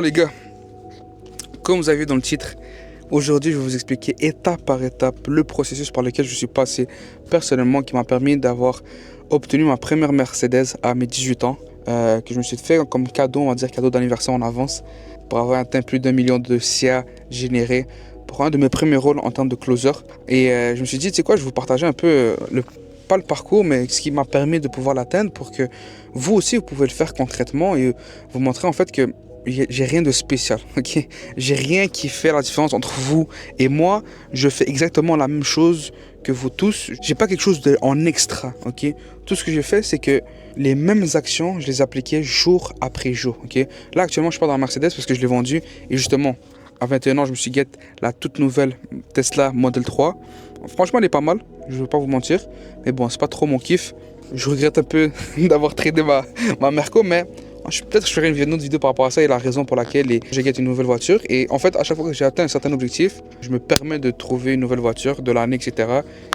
Les gars, comme vous avez vu dans le titre, aujourd'hui je vais vous expliquer étape par étape le processus par lequel je suis passé personnellement qui m'a permis d'avoir obtenu ma première Mercedes à mes 18 ans, que je me suis fait comme cadeau, on va dire cadeau d'anniversaire en avance, pour avoir atteint plus d'1 million de CA générés pour un de mes premiers rôles en termes de closer. Et je me suis dit, tu sais quoi, je vais vous partager un peu pas le parcours, mais ce qui m'a permis de pouvoir l'atteindre pour que vous aussi vous pouvez le faire concrètement et vous montrer en fait que j'ai rien de spécial, ok? J'ai rien qui fait la différence entre vous et moi. Je fais exactement la même chose que vous tous. J'ai pas quelque chose en extra, ok? Tout ce que je fais, c'est que les mêmes actions, je les appliquais jour après jour, ok? Là, actuellement, je suis pas dans la Mercedes parce que je l'ai vendue. Et justement, à 21 ans, je me suis get la toute nouvelle Tesla Model 3. Franchement, elle est pas mal, je vais pas vous mentir. Mais bon, c'est pas trop mon kiff. Je regrette un peu d'avoir tradé ma Merco, mais peut-être que je ferai une autre vidéo par rapport à ça et la raison pour laquelle j'ai gagné une nouvelle voiture. Et en fait, à chaque fois que j'ai atteint un certain objectif, je me permets de trouver une nouvelle voiture de l'année, etc.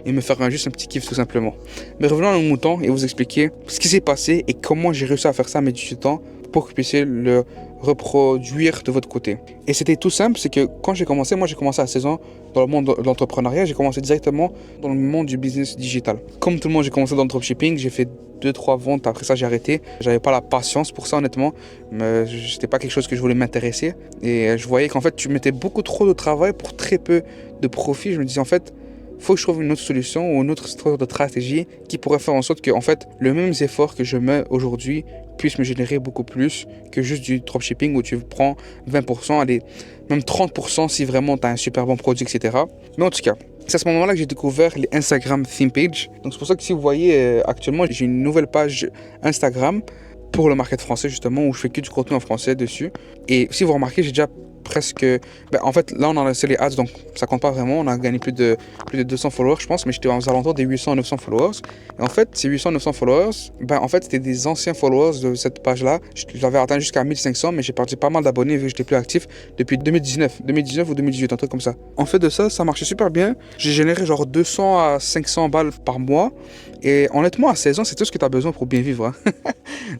Et me faire juste un petit kiff tout simplement. Mais revenons à nos moutons et vous expliquer ce qui s'est passé et comment j'ai réussi à faire ça à mes 18 ans pour que vous puissiez le reproduire de votre côté. Et c'était tout simple, c'est que quand j'ai commencé, moi j'ai commencé à 16 ans dans le monde de l'entrepreneuriat, j'ai commencé directement dans le monde du business digital. Comme tout le monde, j'ai commencé dans le dropshipping, j'ai fait 2-3 ventes, après ça j'ai arrêté. J'avais pas la patience pour ça honnêtement, mais c'était pas quelque chose que je voulais m'intéresser. Et je voyais qu'en fait tu mettais beaucoup trop de travail pour très peu de profit. Je me disais en fait, faut que je trouve une autre solution ou une autre sorte de stratégie qui pourrait faire en sorte que en fait, le même effort que je mets aujourd'hui puisse me générer beaucoup plus que juste du dropshipping où tu prends 20%, allez, même 30% si vraiment tu as un super bon produit, etc. Mais en tout cas, c'est à ce moment-là que j'ai découvert les Instagram Theme Page. Donc c'est pour ça que si vous voyez actuellement, j'ai une nouvelle page Instagram pour le market français justement où je fais que du contenu en français dessus. Et si vous remarquez, j'ai déjà presque... en fait, là, on a laissé les ads, donc ça compte pas vraiment. On a gagné plus de 200 followers, je pense, mais j'étais aux alentours des 800-900 followers. Et en fait, ces 800-900 followers, en fait, c'était des anciens followers de cette page-là. Je l'avais atteint jusqu'à 1500, mais j'ai perdu pas mal d'abonnés vu que j'étais plus actif depuis 2019 ou 2018, un truc comme ça. En fait, de ça, ça marchait super bien. J'ai généré genre 200 à 500 balles par mois. Et honnêtement, à 16 ans, c'est tout ce que tu as besoin pour bien vivre. Hein.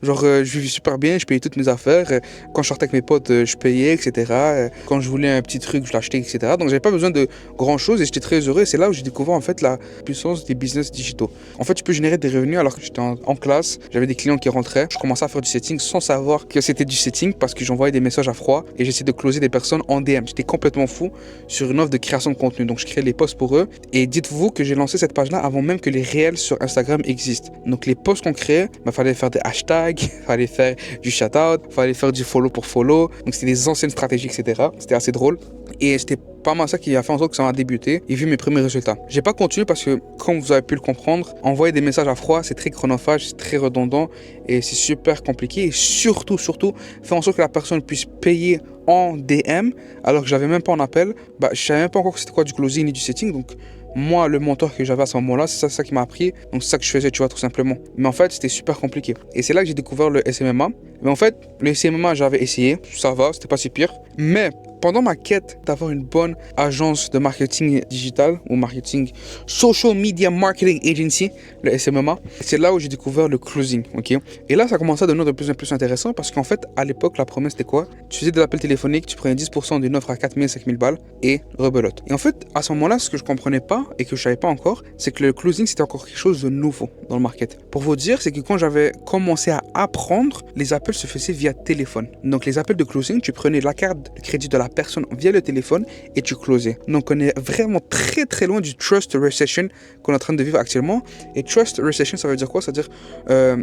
Genre, je vivais super bien, je payais toutes mes affaires. Quand je sortais avec mes potes, je payais, etc. Quand je voulais un petit truc, je l'achetais, etc. Donc, j'avais pas besoin de grand chose et j'étais très heureux. Et c'est là où j'ai découvert en fait la puissance des business digitaux. En fait, tu peux générer des revenus alors que j'étais en classe. J'avais des clients qui rentraient. Je commençais à faire du setting sans savoir que c'était du setting parce que j'envoyais des messages à froid et j'essayais de closer des personnes en DM. J'étais complètement fou sur une offre de création de contenu. Donc, je créais les posts pour eux. Et dites-vous que j'ai lancé cette page-là avant même que les réels sur Instagram existent. Donc, les posts qu'on créait, fallait faire des hashtags, fallait faire du shout-out, fallait faire du follow pour follow. Donc, c'était des anciennes stratégies, etc. C'était assez drôle. Et c'était pas mal ça qui a fait en sorte que ça m'a débuté et vu mes premiers résultats. J'ai pas continué parce que, comme vous avez pu le comprendre, envoyer des messages à froid, c'est très chronophage, c'est très redondant et c'est super compliqué. Et surtout, faire en sorte que la personne puisse payer en DM alors que j'avais même pas en appel. Je savais même pas encore c'était quoi du closing ni du setting. Donc, moi, le mentor que j'avais à ce moment-là, c'est ça qui m'a appris. Donc, c'est ça que je faisais, tu vois, tout simplement. Mais en fait, c'était super compliqué. Et c'est là que j'ai découvert le SMMA. Mais en fait, le SMMA, j'avais essayé. Ça va, c'était pas si pire. Mais pendant ma quête d'avoir une bonne agence de marketing digital ou marketing social media marketing agency, le SMMA, c'est là où j'ai découvert le closing, ok? Et là, ça commençait à devenir de plus en plus intéressant parce qu'en fait, à l'époque, la promesse c'était quoi? Tu faisais des appels téléphoniques, tu prenais 10% d'une offre à 4000, 5000 balles et rebelote. Et en fait, à ce moment-là, ce que je comprenais pas et que je savais pas encore, c'est que le closing c'était encore quelque chose de nouveau dans le market. Pour vous dire, c'est que quand j'avais commencé à apprendre, les appels se faisaient via téléphone. Donc les appels de closing, tu prenais la carte de crédit de la personne via le téléphone et tu closais. Donc on est vraiment très très loin du trust recession qu'on est en train de vivre actuellement. Et trust recession, ça veut dire quoi? Ça veut dire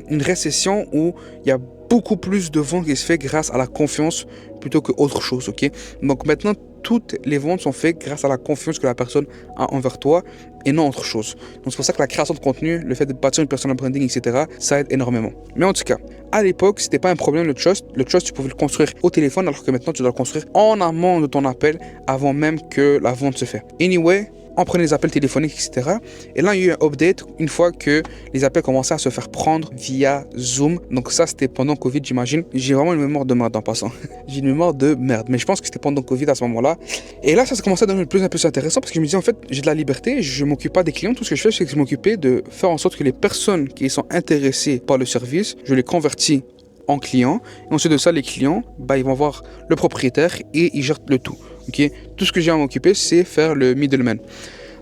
une récession où il y a beaucoup plus de ventes qui se fait grâce à la confiance plutôt que autre chose, ok? Donc maintenant, toutes les ventes sont faites grâce à la confiance que la personne a envers toi et non autre chose. Donc c'est pour ça que la création de contenu, le fait de bâtir une personal branding, etc., ça aide énormément. Mais en tout cas, à l'époque, c'était pas un problème le trust. Le trust, tu pouvais le construire au téléphone alors que maintenant, tu dois le construire en amont de ton appel avant même que la vente se fait. Anyway, on prenait les appels téléphoniques, etc. Et là, il y a eu un update une fois que les appels commençaient à se faire prendre via Zoom. Donc ça, c'était pendant Covid, j'imagine. J'ai vraiment une mémoire de merde en passant. J'ai une mémoire de merde. Mais je pense que c'était pendant Covid à ce moment-là. Et là, ça commençait à devenir de plus en plus intéressant parce que je me disais, en fait, j'ai de la liberté. Je ne m'occupe pas des clients. Tout ce que je fais, c'est que je m'occupais de faire en sorte que les personnes qui sont intéressées par le service, je les convertis en clients. Et ensuite de ça, les clients, ils vont voir le propriétaire et ils gèrent le tout. Okay? Tout ce que j'ai à m'occuper, c'est faire le middleman.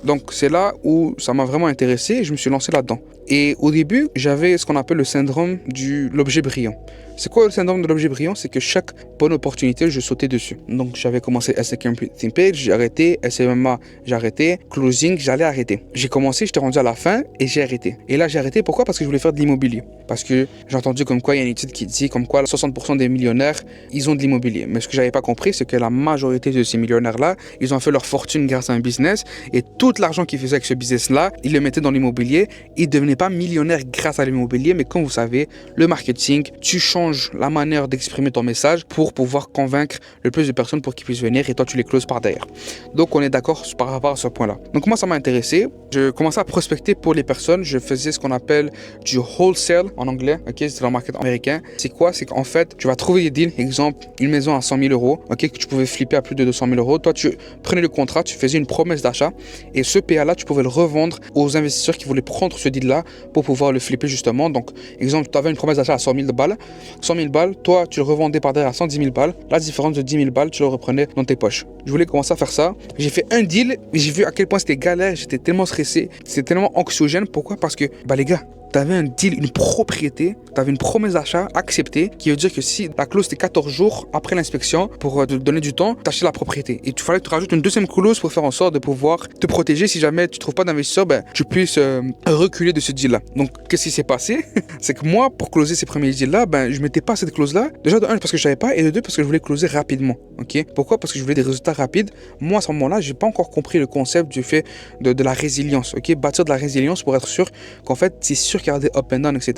Donc c'est là où ça m'a vraiment intéressé et je me suis lancé là-dedans. Et au début, j'avais ce qu'on appelle le syndrome de l'objet brillant. C'est quoi le syndrome de l'objet brillant? C'est que chaque bonne opportunité, je sautais dessus. Donc j'avais commencé SEO Theme Page, j'ai arrêté, SMMA, j'ai arrêté, Closing, j'allais arrêter. J'ai commencé, j'étais rendu à la fin et j'ai arrêté. Et là j'ai arrêté, pourquoi? Parce que je voulais faire de l'immobilier. Parce que j'ai entendu comme quoi, il y a une étude qui dit comme quoi 60% des millionnaires, ils ont de l'immobilier. Mais ce que j'avais pas compris, c'est que la majorité de ces millionnaires-là, ils ont fait leur fortune grâce à un business et tout l'argent qu'ils faisaient avec ce business-là, ils le mettaient dans l'immobilier. Ils ne devenaient pas millionnaires grâce à l'immobilier, mais comme vous savez, le marketing, tu changes la manière d'exprimer ton message pour pouvoir convaincre le plus de personnes pour qu'ils puissent venir et toi tu les closes par derrière. Donc on est d'accord par rapport à ce point-là. Donc moi ça m'a intéressé. Je commençais à prospecter pour les personnes. Je faisais ce qu'on appelle du wholesale en anglais. Ok, c'est dans le market américain. C'est quoi? C'est qu'en fait tu vas trouver des deals. Exemple, une maison à 100 000 euros. Ok, que tu pouvais flipper à plus de 200 000 euros. Toi tu prenais le contrat, tu faisais une promesse d'achat et ce PA-là tu pouvais le revendre aux investisseurs qui voulaient prendre ce deal-là pour pouvoir le flipper justement. Donc exemple, tu avais une promesse d'achat à 100 000 balles. 100 000 balles, toi tu le revendais par derrière à 110 000 balles. La différence de 10 000 balles, tu le reprenais dans tes poches. Je voulais commencer à faire ça. J'ai fait un deal et j'ai vu à quel point c'était galère. J'étais tellement stressé, c'était tellement anxiogène. Pourquoi? Parce que les gars, tu avais un deal, une propriété, tu avais une promesse d'achat acceptée, qui veut dire que si la clause était 14 jours après l'inspection, pour te donner du temps, t'acheter la propriété. Et il fallait que tu rajoutes une deuxième clause pour faire en sorte de pouvoir te protéger si jamais tu ne trouves pas d'investisseur, tu puisses reculer de ce deal-là. Donc, qu'est-ce qui s'est passé? C'est que moi, pour closer ces premiers deals-là, je ne mettais pas cette clause-là. Déjà, de un, parce que je ne savais pas, et de deux, parce que je voulais closer rapidement. Ok? Pourquoi? Parce que je voulais des résultats rapides. Moi, à ce moment-là, je n'ai pas encore compris le concept du fait de la résilience. Ok? Bâtir de la résilience pour être sûr qu'en fait, c'est sûr qu'il y a des up and down, etc.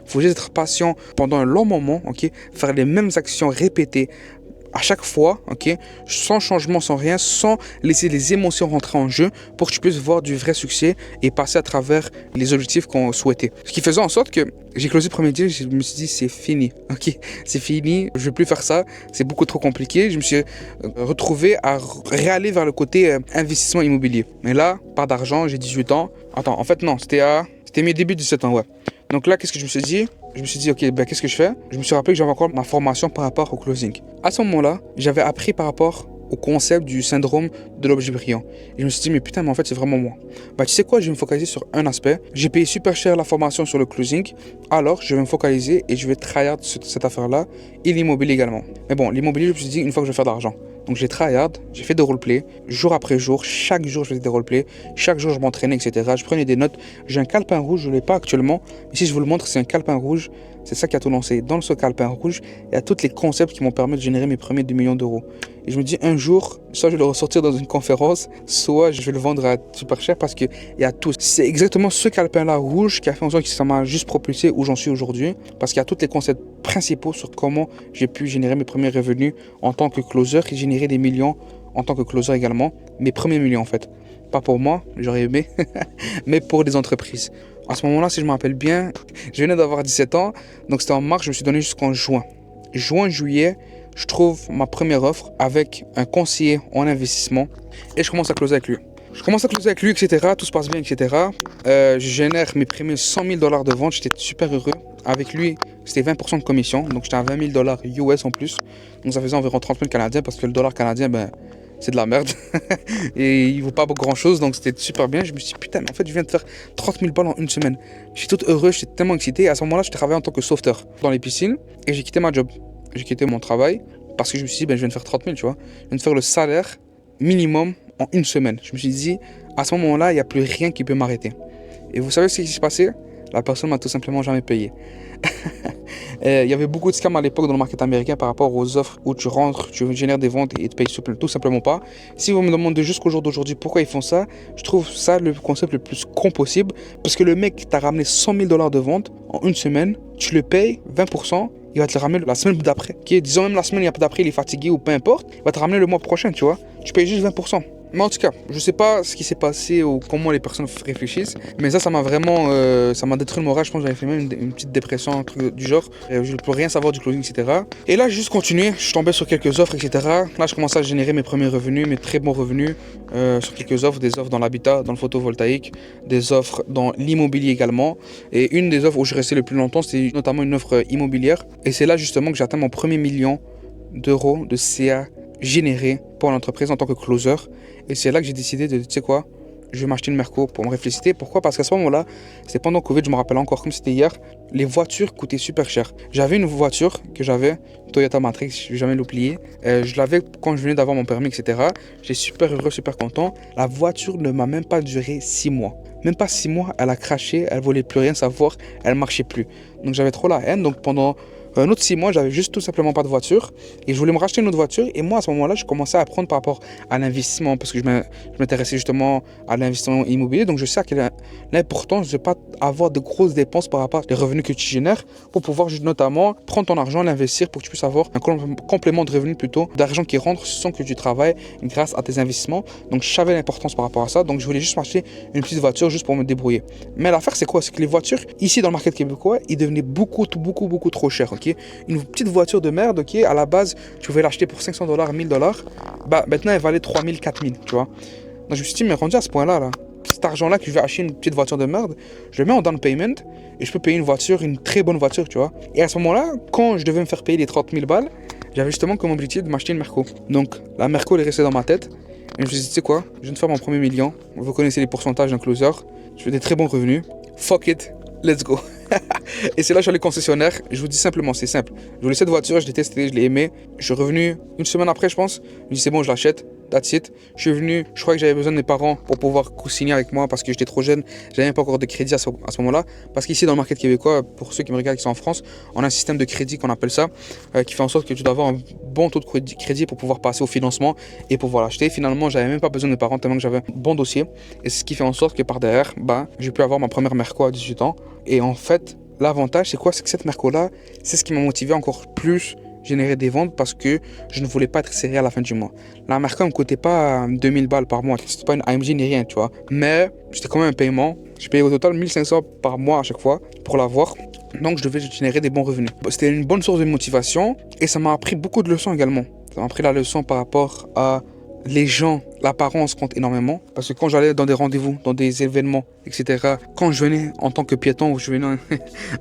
Il faut juste être patient pendant un long moment, ok? Faire les mêmes actions répétées à chaque fois, ok, sans changement, sans rien, sans laisser les émotions rentrer en jeu pour que tu puisses voir du vrai succès et passer à travers les objectifs qu'on souhaitait. Ce qui faisait en sorte que j'ai closé le premier deal, je me suis dit c'est fini, ok, c'est fini, je ne vais plus faire ça, c'est beaucoup trop compliqué. Je me suis retrouvé à réaller vers le côté investissement immobilier. Mais là, pas d'argent, j'ai 18 ans. Attends, en fait non, c'était mes débuts de 17 ans, ouais. Donc là, qu'est-ce que je me suis dit? Je me suis dit, ok, qu'est-ce que je fais? Je me suis rappelé que j'avais encore ma formation par rapport au closing. À ce moment-là, j'avais appris par rapport au concept du syndrome de l'objet brillant. Et je me suis dit, mais putain, mais en fait, c'est vraiment moi. Tu sais quoi? Je vais me focaliser sur un aspect. J'ai payé super cher la formation sur le closing. Alors, je vais me focaliser et je vais tryhard cette affaire-là et l'immobilier également. Mais bon, l'immobilier, je me suis dit, une fois que je vais faire de l'argent. Donc j'ai tryhard, j'ai fait des roleplays, jour après jour, chaque jour je faisais des roleplays, chaque jour je m'entraînais, etc. Je prenais des notes. J'ai un calepin rouge, je ne l'ai pas actuellement, mais si je vous le montre, c'est un calepin rouge, c'est ça qui a tout lancé. Dans ce calepin rouge, il y a tous les concepts qui m'ont permis de générer mes premiers 2 millions d'euros. Et je me dis un jour, soit je vais le ressortir dans une conférence, soit je vais le vendre à super cher parce qu'il y a tout. C'est exactement ce calepin-là rouge qui a fait en sorte que ça m'a juste propulsé où j'en suis aujourd'hui, parce qu'il y a tous les concepts principaux sur comment j'ai pu générer mes premiers revenus en tant que closer et générer des millions en tant que closer également. Mes premiers millions en fait. Pas pour moi, j'aurais aimé, mais pour des entreprises. À ce moment-là, si je me rappelle bien, je venais d'avoir 17 ans, donc c'était en mars, je me suis donné jusqu'en juin. Juillet, je trouve ma première offre avec un conseiller en investissement et je commence à closer avec lui. etc. Tout se passe bien, etc. Je génère mes premiers $100 000 de vente. J'étais super heureux. Avec lui, c'était 20% de commission. Donc, j'étais à $20 000 US en plus. Donc, ça faisait environ 30 000 Canadiens parce que le dollar canadien, c'est de la merde. Et il vaut pas grand chose. Donc, c'était super bien. Je me suis dit, putain, mais en fait, je viens de faire 30 000 balles en une semaine. Je suis tout heureux. J'étais tellement excité. Et à ce moment-là, je travaillais en tant que sauveteur dans les piscines. Et j'ai quitté ma job. J'ai quitté mon travail parce que je me suis dit, je viens de faire 30 000, tu vois. Je viens de faire le salaire minimum en une semaine. Je me suis dit, à ce moment-là, il n'y a plus rien qui peut m'arrêter. Et vous savez ce qui s'est passé? La personne m'a tout simplement jamais payé. Il y avait beaucoup de scams à l'époque dans le market américain par rapport aux offres où tu rentres, tu génères des ventes et ils te payent tout simplement pas. Si vous me demandez jusqu'au jour d'aujourd'hui pourquoi ils font ça, je trouve ça le concept le plus con possible. Parce que le mec t'a ramené $100 000 de vente en une semaine, tu le payes 20%. Il va te le ramener la semaine d'après. Okay? Disons même la semaine d'après, il est fatigué ou peu importe. Il va te ramener le mois prochain, tu vois. Tu payes juste 20%. Mais en tout cas, je sais pas ce qui s'est passé ou comment les personnes réfléchissent, mais ça m'a vraiment, ça m'a détruit le moral. Je pense que j'avais fait même une petite dépression, un truc du genre. Je ne peux rien savoir du closing, etc. Et là, j'ai juste continué. Je suis tombé sur quelques offres, etc. Là, je commençais à générer mes premiers revenus, mes très bons revenus sur quelques offres, des offres dans l'habitat, dans le photovoltaïque, des offres dans l'immobilier également. Et une des offres où je restais le plus longtemps, c'est notamment une offre immobilière. Et c'est là justement que j'ai atteint mon premier million d'euros de CA généré pour l'entreprise en tant que closer. Et c'est là que j'ai décidé de, tu sais quoi, je vais m'acheter une Merco pour me réfléchir. Pourquoi? Parce qu'à ce moment-là, c'est pendant Covid, je me rappelle encore comme c'était hier, les voitures coûtaient super cher. J'avais une voiture que j'avais, Toyota Matrix, je vais jamais l'oublier. Je l'avais quand je venais d'avoir mon permis, etc. J'étais super heureux, super content. La voiture ne m'a même pas duré 6 mois. Même pas 6 mois, elle a craché, elle voulait plus rien savoir, elle marchait plus. Donc j'avais trop la haine, donc pendant un autre 6 mois, j'avais juste tout simplement pas de voiture et je voulais me racheter une autre voiture. Et moi, à ce moment-là, je commençais à apprendre par rapport à l'investissement parce que je m'intéressais justement à l'investissement immobilier. Donc, je sais à quelle l'importance de ne pas avoir de grosses dépenses par rapport aux revenus que tu génères pour pouvoir notamment prendre ton argent, l'investir pour que tu puisses avoir un complément de revenus plutôt, d'argent qui rentre sans que tu travailles grâce à tes investissements. Donc, je savais l'importance par rapport à ça. Donc, je voulais juste m'acheter une petite voiture juste pour me débrouiller. Mais l'affaire, c'est quoi? C'est que les voitures, ici dans le market québécois, ils devenaient beaucoup trop chers. Okay? Une petite voiture de merde, ok, à la base, tu pouvais l'acheter pour $500, $1000. Bah, maintenant, elle valait 3000, 4000, tu vois. Donc, je me suis dit, mais rendu à ce point-là, là, cet argent-là que je vais acheter une petite voiture de merde, je le mets en down payment et je peux payer une voiture, une très bonne voiture, tu vois. Et à ce moment-là, quand je devais me faire payer les 30 000 balles, j'avais justement comme objectif de m'acheter une Merco. Donc, la Merco, elle est restée dans ma tête. Et je me suis dit, tu sais quoi, je viens de faire mon premier million. Vous connaissez les pourcentages d'un closer. Je fais des très bons revenus. Fuck it. Let's go. Et c'est là que je suis allé concessionnaire. Je vous dis simplement, c'est simple. Je voulais cette voiture, je l'ai testée, je l'ai aimée. Je suis revenu une semaine après, je pense. Je me dis, c'est bon, je l'achète. That's it. Je suis venu, je crois que j'avais besoin de mes parents pour pouvoir co-signer avec moi parce que j'étais trop jeune. J'avais même pas encore de crédit à ce moment-là. Parce qu'ici, dans le market québécois, pour ceux qui me regardent qui sont en France, on a un système de crédit qu'on appelle ça, qui fait en sorte que tu dois avoir un bon taux de crédit pour pouvoir passer au financement et pouvoir l'acheter. Finalement, j'avais même pas besoin de mes parents tellement que j'avais un bon dossier. Et c'est ce qui fait en sorte que par derrière, j'ai pu avoir ma première Merco à 18 ans. Et en fait, l'avantage, c'est quoi? C'est que cette Merco-là, c'est ce qui m'a motivé encore plus générer des ventes parce que je ne voulais pas être serré à la fin du mois. La Merco ne me coûtait pas 2000 balles par mois. C'était pas une AMG ni rien, tu vois. Mais c'était quand même un paiement. Je payais au total 1500 par mois à chaque fois pour l'avoir. Donc, je devais générer des bons revenus. C'était une bonne source de motivation et ça m'a appris beaucoup de leçons également. Ça m'a appris la leçon par rapport à les gens, l'apparence compte énormément. Parce que quand j'allais dans des rendez-vous, dans des événements, etc., quand je venais en tant que piéton ou je venais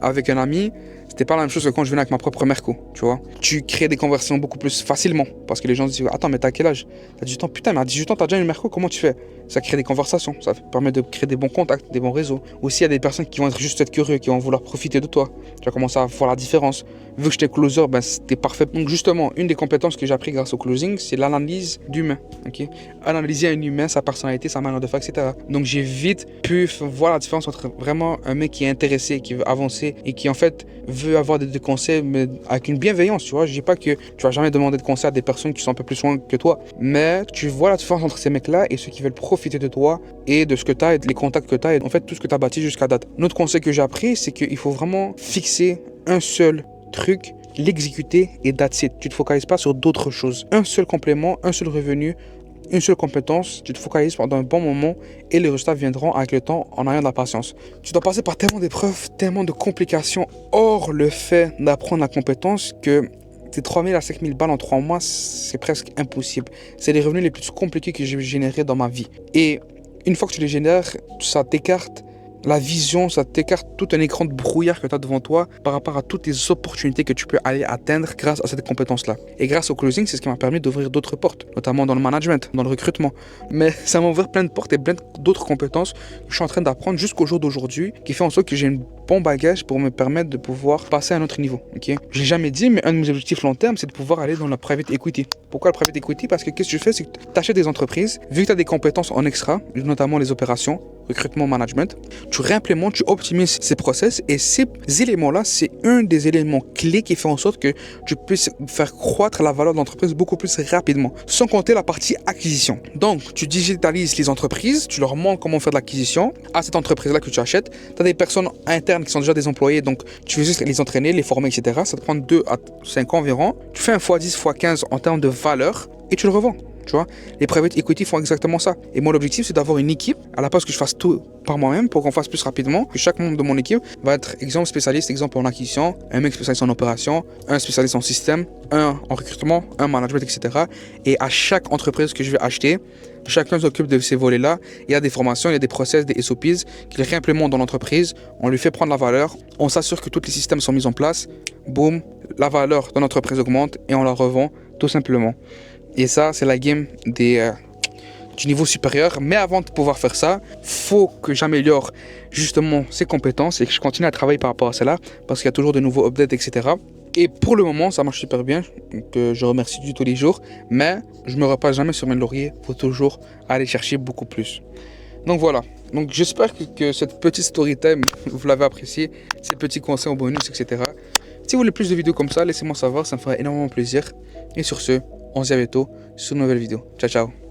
avec un ami, c'était pas la même chose que quand je venais avec ma propre Merco, tu vois. Tu crées des conversations beaucoup plus facilement parce que les gens se disent, attends, mais t'as quel âge? T'as 18 ans, putain, mais à 18 ans, t'as déjà une Merco, comment tu fais? Ça crée des conversations, ça permet de créer des bons contacts, des bons réseaux. Aussi, il y a des personnes qui vont être curieux, qui vont vouloir profiter de toi. Tu vas commencer à voir la différence. Vu que j'étais closer, c'était parfait. Donc justement, une des compétences que j'ai appris grâce au closing, c'est l'analyse d'humain. Okay? Analyser un humain, sa personnalité, sa manière de faire, etc. Donc j'ai vite pu voir la différence entre vraiment un mec qui est intéressé, qui veut avancer et qui en fait veut avoir des conseils, mais avec une bienveillance, tu vois. Je dis pas que tu vas jamais demander de conseils à des personnes qui sont un peu plus loin que toi, mais tu vois la différence entre ces mecs-là et ceux qui veulent profiter de toi et de ce que tu as et les contacts que tu as et en fait tout ce que tu as bâti jusqu'à date. Un autre conseil que j'ai appris, c'est qu'il faut vraiment fixer un seul truc, l'exécuter et that's it. Tu te focalises pas sur d'autres choses. Un seul complément, un seul revenu, une seule compétence, tu te focalises pendant un bon moment et les résultats viendront avec le temps en ayant de la patience. Tu dois passer par tellement d'épreuves, tellement de complications, hors le fait d'apprendre la compétence que tes 3000 à 5000 balles en 3 mois, c'est presque impossible. C'est les revenus les plus compliqués que j'ai générés dans ma vie. Et une fois que tu les génères, ça t'écarte la vision, ça t'écarte tout un écran de brouillard que tu as devant toi par rapport à toutes les opportunités que tu peux aller atteindre grâce à cette compétence-là. Et grâce au closing, c'est ce qui m'a permis d'ouvrir d'autres portes, notamment dans le management, dans le recrutement. Mais ça m'a ouvert plein de portes et plein d'autres compétences que je suis en train d'apprendre jusqu'au jour d'aujourd'hui, qui fait en sorte que j'ai un bon bagage pour me permettre de pouvoir passer à un autre niveau. Okay? Je l'ai jamais dit, mais un de mes objectifs long terme, c'est de pouvoir aller dans la private equity. Pourquoi le private equity? Parce que qu'est-ce que tu fais, c'est que tu achètes des entreprises, vu que tu as des compétences en extra, notamment les opérations, recrutement, management, tu réimplémentes, tu optimises ces process et ces éléments-là, c'est un des éléments clés qui fait en sorte que tu puisses faire croître la valeur de l'entreprise beaucoup plus rapidement, sans compter la partie acquisition. Donc, tu digitalises les entreprises, tu leur montres comment faire de l'acquisition à cette entreprise-là que tu achètes. Tu as des personnes internes qui sont déjà des employés, donc tu veux juste les entraîner, les former, etc. Ça te prend 2 à 5 ans environ. Tu fais un x10, x15 en termes de valeur et tu le revends. Tu vois, les private equity font exactement ça. Et mon objectif, c'est d'avoir une équipe, à la place que je fasse tout par moi-même pour qu'on fasse plus rapidement, que chaque membre de mon équipe va être exemple spécialiste, exemple en acquisition, un mec spécialiste en opération, un spécialiste en système, un en recrutement, un management, etc. Et à chaque entreprise que je vais acheter, chacun s'occupe de ces volets-là. Il y a des formations, il y a des process, des SOPs qu'il réimplémente dans l'entreprise. On lui fait prendre la valeur. On s'assure que tous les systèmes sont mis en place. Boum, la valeur de l'entreprise augmente et on la revend tout simplement. Et ça, c'est la game du niveau supérieur. Mais avant de pouvoir faire ça, faut que j'améliore justement ces compétences et que je continue à travailler par rapport à cela parce qu'il y a toujours de nouveaux updates, etc. Et pour le moment, ça marche super bien, que je remercie du tous les jours. Mais je me repose jamais sur mes lauriers. Faut toujours aller chercher beaucoup plus. Donc voilà. Donc j'espère que cette petite story time, vous l'avez apprécié. Ces petits conseils en bonus, etc. Si vous voulez plus de vidéos comme ça, laissez-moi savoir. Ça me ferait énormément plaisir. Et sur ce, on se dit à bientôt sur une nouvelle vidéo. Ciao, ciao.